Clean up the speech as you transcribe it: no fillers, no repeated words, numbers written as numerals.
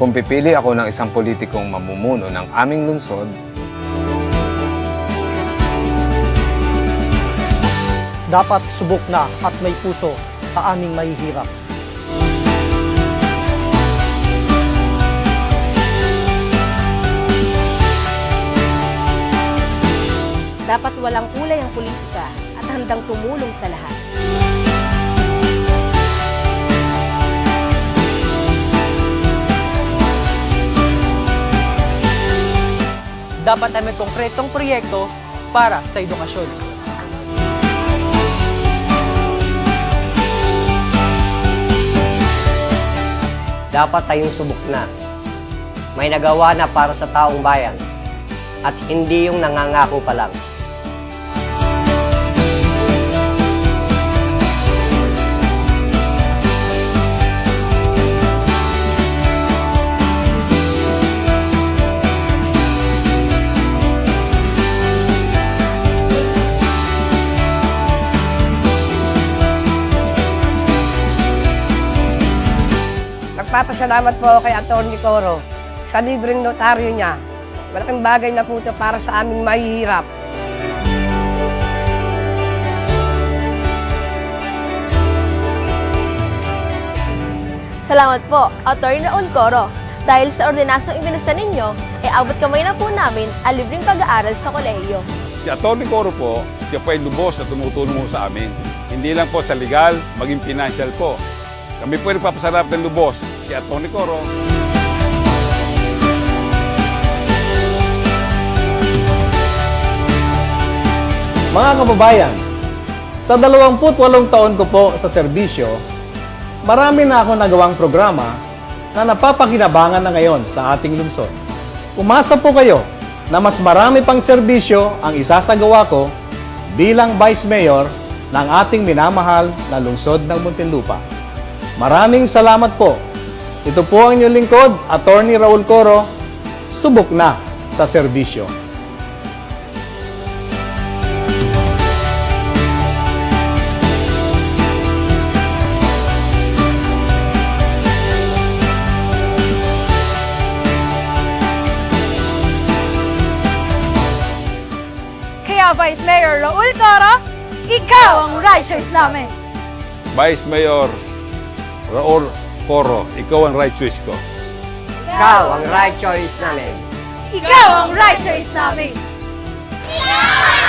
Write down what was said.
Kung pipili ako ng isang politikong mamumuno ng aming lungsod, dapat subok na at may puso sa aming mahihirap. Dapat walang kulay ang politika at handang tumulong sa lahat. Dapat ay may konkretong proyekto para sa edukasyon. Dapat tayong subok na. May nagawa na para sa taong bayan at hindi yung nangangako pa lang. Nagpapasalamat po ako kay Atty. Coro sa libreng notaryo niya. Malaking bagay na po ito para sa aming mahihirap. Salamat po, Atty. Raul Coro. Dahil sa ordinasong ibinasa ninyo, abot kamay na po namin ang libreng pag-aaral sa kolehiyo. Si Atty. Coro po, siya po ay lubos at tumutulong po sa amin. Hindi lang po sa legal, maging financial po. Kami po ay nagpapasarap ng lubos kay Atty. Coro. Mga kababayan, sa 28 taon ko po sa serbisyo, marami na ako nagawang programa na napapakinabangan na ngayon sa ating lungsod. Umasa po kayo na mas marami pang serbisyo ang isasagawa ko bilang Vice Mayor ng ating minamahal na lungsod ng Muntinlupa. Maraming salamat po. Ito po ang inyong lingkod, Atty. Raul Coro, subok na sa serbisyo. Kaya Vice Mayor Raul Coro, ikaw ang right choice namin. Vice Mayor Raul Coro, ikaw ang right choice ko. Ikaw ang right choice namin. Ikaw ang right choice namin. Ikaw